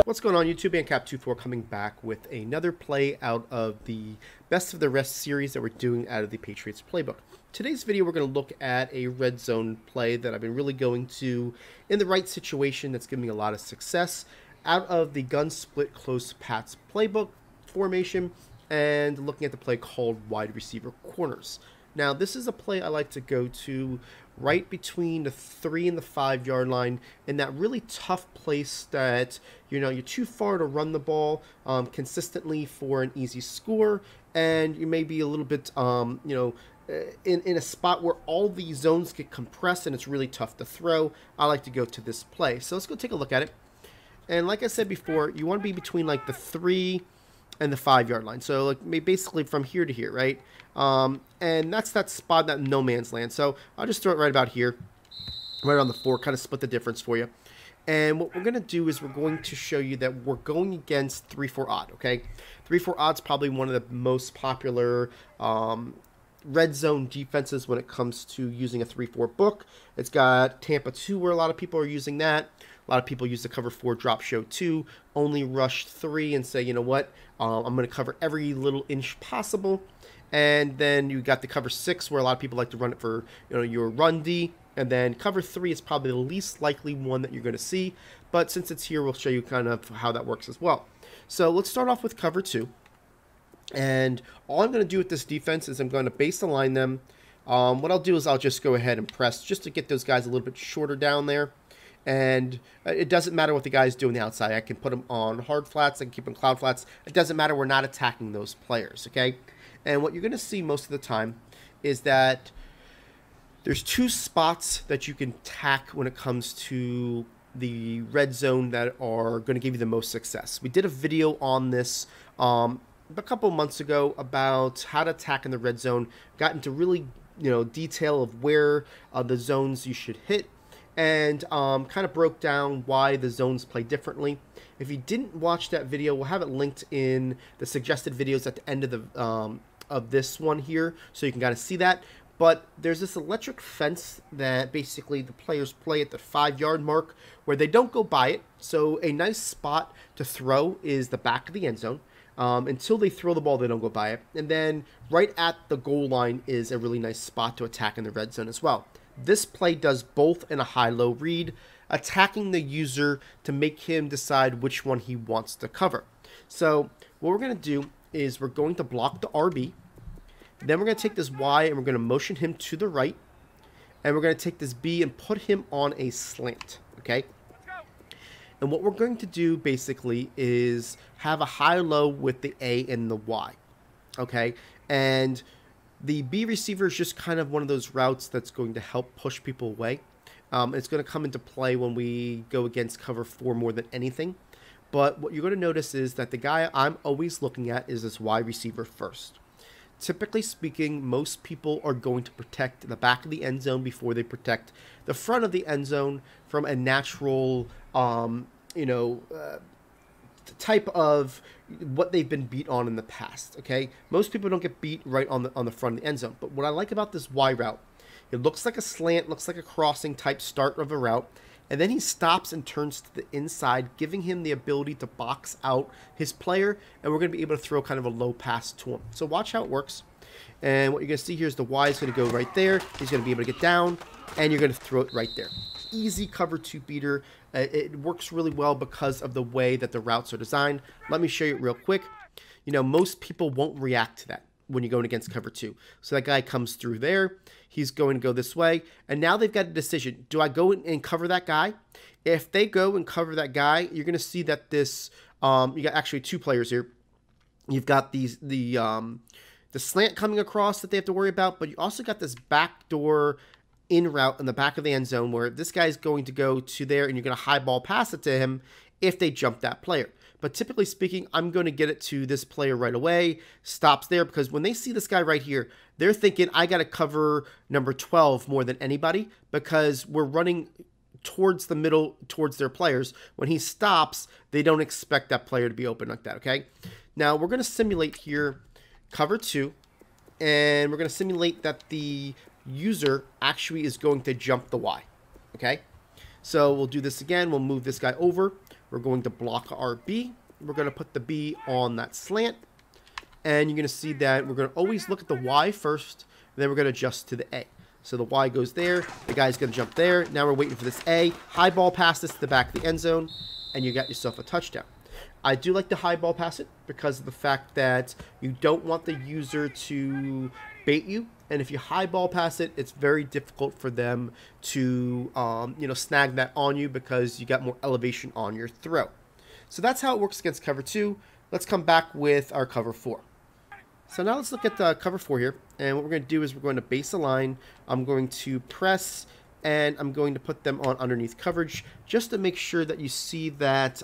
What's going on, YouTube? AndCap24 coming back with another play out of the Best of the Rest series that we're doing out of the Patriots playbook. Today's video, we're going to look at a red zone play that I've been really going to in the right situation that's giving me a lot of success out of the gun split close Pats playbook formation and looking at the play called wide receiver corners. Now, this is a play I like to go to right between the 3 and the 5 yard line in that really tough place that, you're too far to run the ball consistently for an easy score, and you may be a little bit, in a spot where all the zones get compressed and it's really tough to throw. I like to go to this play. So let's go take a look at it. And like I said before, you want to be between like the 3 and the 5 yard line. So like basically from here to here, right? And that's that spot, that no man's land. So I'll just throw it right about here, right on the 4, kind of split the difference for you. And what we're going to do is we're going to show you that we're going against 3-4 odd, okay? 3-4 odd's probably one of the most popular red zone defenses when it comes to using a 3-4 book. It's got Tampa 2 where a lot of people are using that. A lot of people use the cover 4 drop show 2, only rush 3 and say, you know what, I'm going to cover every little inch possible. And then you got the cover 6 where a lot of people like to run it for, your run D. And then cover 3 is probably the least likely one that you're going to see. But since it's here, we'll show you kind of how that works as well. So let's start off with cover 2. And all I'm going to do with this defense is I'm going to base align them. What I'll do is I'll just go ahead and press just to get those guys a little bit shorter down there. And it doesn't matter what the guy's doing the outside. I can put them on hard flats. I can keep them cloud flats. It doesn't matter. We're not attacking those players, okay? And what you're going to see most of the time is that there's 2 spots that you can tack when it comes to the red zone that are going to give you the most success. We did a video on this a couple months ago about how to attack in the red zone. Got into really detail of where the zones you should hit, and kind of broke down why the zones play differently. If you didn't watch that video, we'll have it linked in the suggested videos at the end of the this one here, so you can kind of see that. But there's this electric fence that basically the players play at the 5 yard mark where they don't go by it. So a nice spot to throw is the back of the end zone. Until they throw the ball, they don't go by it. And then right at the goal line is a really nice spot to attack in the red zone as well. This play does both in a high-low read, attacking the user to make him decide which one he wants to cover. So what we're going to do is we're going to block the RB. Then we're going to take this Y and we're going to motion him to the right. And we're going to take this B and put him on a slant, okay? And what we're going to do basically is have a high-low with the A and the Y, okay? And the B receiver is just kind of one of those routes that's going to help push people away. It's going to come into play when we go against cover 4 more than anything. But what you're going to notice is that the guy I'm always looking at is this wide receiver first. Typically speaking, most people are going to protect the back of the end zone before they protect the front of the end zone from a natural, type of what they've been beat on in the past, okay? Most people don't get beat right on the front of the end zone. But what I like about this Y route, it looks like a slant, looks like a crossing type start of a route, and then he stops and turns to the inside, giving him the ability to box out his player, and we're going to be able to throw kind of a low pass to him. So watch how it works. And what you're going to see here is the Y is going to go right there. He's going to be able to get down, and you're going to throw it right there. Easy cover 2 beater. It works really well because of the way that the routes are designed. Let me show you it real quick. Most people won't react to that when you're going against cover 2. So that guy comes through there. He's going to go this way. And now they've got a decision. Do I go and cover that guy? If they go and cover that guy, you're going to see that this, you got actually 2 players here. You've got the slant coming across that they have to worry about, but you also got this backdoor in route in the back of the end zone where this guy's going to go to there and you're going to high ball pass it to him if they jump that player. But typically speaking, I'm going to get it to this player right away. Stops there because when they see this guy right here, they're thinking, I got to cover number 12 more than anybody because we're running towards the middle, towards their players. When he stops, they don't expect that player to be open like that, okay? Now, we're going to simulate here cover 2, and we're going to simulate that the user actually is going to jump the Y, okay? So we'll do this again. We'll move this guy over. We're going to block our B. We're going to put the B on that slant. And you're going to see that we're going to always look at the Y first, then we're going to adjust to the A. So the Y goes there, the guy's going to jump there. Now we're waiting for this A. High ball pass this to the back of the end zone, and you got yourself a touchdown. I do like to high ball pass it because of the fact that you don't want the user to bait you. And if you high ball pass it, it's very difficult for them to, snag that on you because you got more elevation on your throw. So that's how it works against cover 2. Let's come back with our cover 4. So now let's look at the cover 4 here. And what we're going to do is we're going to base a line. I'm going to press, and I'm going to put them on underneath coverage just to make sure that you see that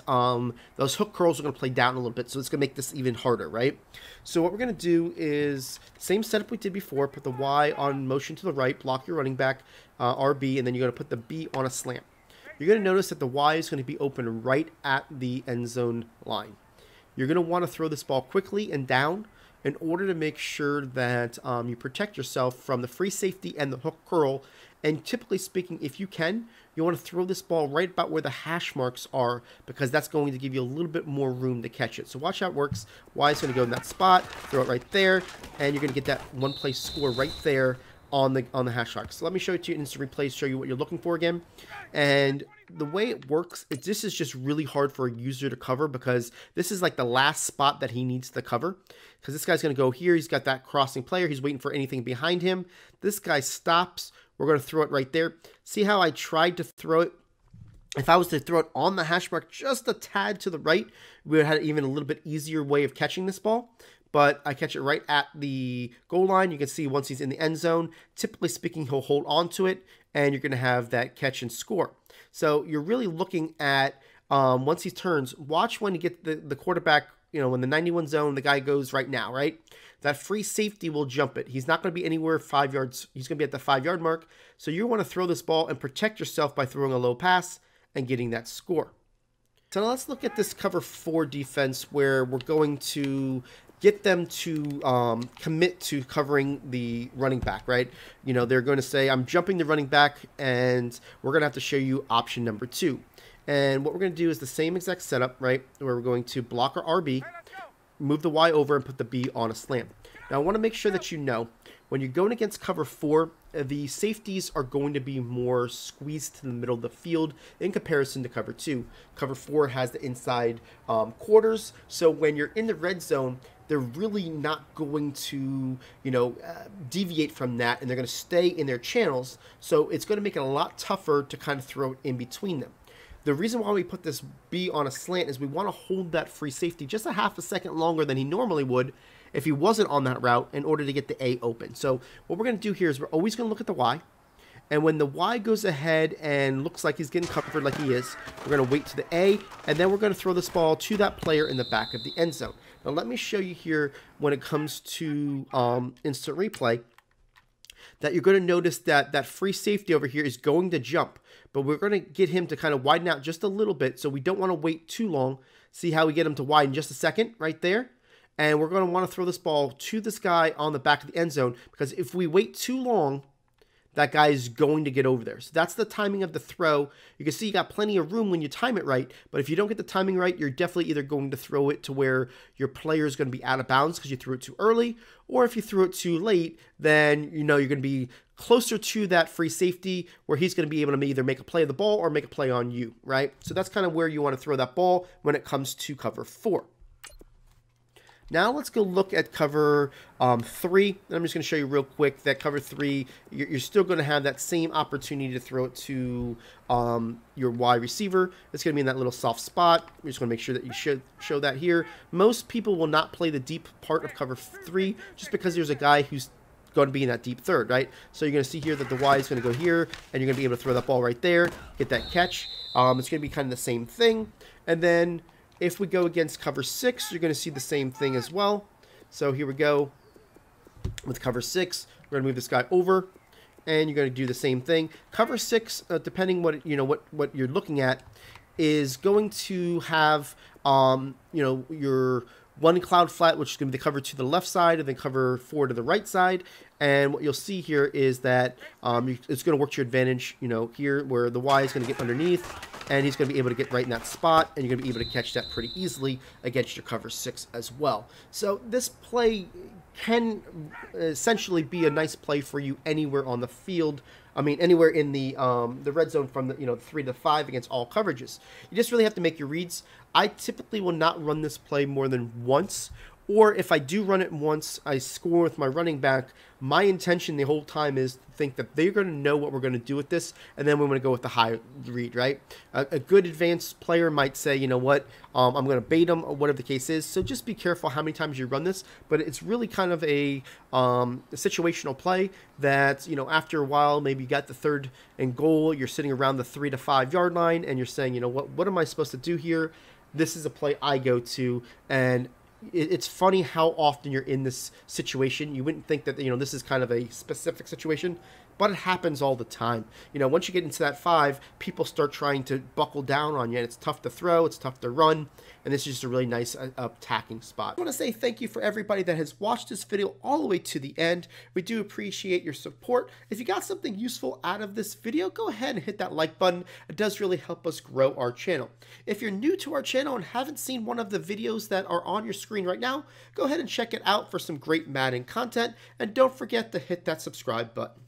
those hook curls are going to play down a little bit. So it's going to make this even harder, right? So what we're going to do is same setup we did before. Put the Y on motion to the right, block your running back, RB, and then you're going to put the B on a slant. You're going to notice that the Y is going to be open right at the end zone line. You're going to want to throw this ball quickly and down in order to make sure that you protect yourself from the free safety and the hook curl. And typically speaking, if you can, you want to throw this ball right about where the hash marks are because that's going to give you a little bit more room to catch it. So watch how it works. Y is going to go in that spot, throw it right there, and you're going to get that one-play score right there on the hash mark. So let me show it to you in instant replays, show you what you're looking for again. And the way it works, this is just really hard for a user to cover because this is like the last spot that he needs to cover. Because this guy's going to go here. He's got that crossing player. He's waiting for anything behind him. This guy stops. We're going to throw it right there. See how I tried to throw it? If I was to throw it on the hash mark just a tad to the right, we would have had even a little bit easier way of catching this ball. But I catch it right at the goal line. You can see once he's in the end zone, typically speaking, he'll hold on to it, and you're going to have that catch and score. So you're really looking at, once he turns, watch when you get the quarterback, when the 91 zone, the guy goes right now, right? That free safety will jump it. He's not going to be anywhere 5 yards. He's going to be at the 5-yard mark. So you want to throw this ball and protect yourself by throwing a low pass and getting that score. So now let's look at this cover 4 defense where we're going to get them to commit to covering the running back, right? They're going to say, I'm jumping the running back, and we're going to have to show you option number 2. And what we're going to do is the same exact setup, right? Where we're going to block our RB, move the Y over, and put the B on a slant. Now, I want to make sure that you know, when you're going against cover 4, the safeties are going to be more squeezed to the middle of the field in comparison to cover 2. Cover 4 has the inside quarters, so when you're in the red zone, they're really not going to, deviate from that, and they're going to stay in their channels, so it's going to make it a lot tougher to kind of throw it in between them. The reason why we put this B on a slant is we want to hold that free safety just a half a second longer than he normally would if he wasn't on that route in order to get the A open. So what we're going to do here is we're always going to look at the Y. And when the Y goes ahead and looks like he's getting covered like he is, we're going to wait to the A, and then we're going to throw this ball to that player in the back of the end zone. Now let me show you here when it comes to instant replay that you're going to notice that that free safety over here is going to jump. But we're going to get him to kind of widen out just a little bit, so we don't want to wait too long. See how we get him to widen just a second right there? And we're going to want to throw this ball to this guy on the back of the end zone, because if we wait too long, that guy is going to get over there. So that's the timing of the throw. You can see you got plenty of room when you time it right, but if you don't get the timing right, you're definitely either going to throw it to where your player is going to be out of bounds because you threw it too early, or if you threw it too late, then you're going to be closer to that free safety where he's going to be able to either make a play of the ball or make a play on you, right? So that's kind of where you want to throw that ball when it comes to cover 4. Now let's go look at cover 3. I'm just going to show you real quick that cover 3, you're still going to have that same opportunity to throw it to your wide receiver. It's going to be in that little soft spot. We're just going to make sure that you should show that here. Most people will not play the deep part of cover 3 just because there's a guy who's going to be in that deep third, right? So you're going to see here that the Y is going to go here, and you're going to be able to throw that ball right there, get that catch. It's going to be kind of the same thing. And then if we go against cover 6, you're going to see the same thing as well. So here we go with cover 6. We're going to move this guy over, and you're going to do the same thing. Cover 6, depending what you're looking at, is going to have your one cloud flat, which is going to be the cover to the left side, and then cover 4 to the right side. And what you'll see here is that it's going to work to your advantage, here where the Y is going to get underneath, and he's going to be able to get right in that spot, and you're going to be able to catch that pretty easily against your cover 6 as well. So this play can essentially be a nice play for you anywhere on the field. I mean, anywhere in the red zone from the 3 to 5 against all coverages. You just really have to make your reads. I typically will not run this play more than once, or if I do run it once, I score with my running back. My intention the whole time is to think that they're going to know what we're going to do with this, and then we're going to go with the high read, right? A good advanced player might say, you know what, I'm going to bait them, or whatever the case is. So just be careful how many times you run this, but it's really kind of a situational play that, after a while, maybe you got the 3rd and goal, you're sitting around the 3 to 5 yard line, and you're saying, what am I supposed to do here? This is a play I go to, and it's funny how often you're in this situation. You wouldn't think that, this is kind of a specific situation, but it happens all the time. Once you get into that 5, people start trying to buckle down on you, and it's tough to throw, it's tough to run, and this is just a really nice attacking spot. I want to say thank you for everybody that has watched this video all the way to the end. We do appreciate your support. If you got something useful out of this video, go ahead and hit that like button. It does really help us grow our channel. If you're new to our channel and haven't seen one of the videos that are on your screen right now, go ahead and check it out for some great Madden content, and don't forget to hit that subscribe button.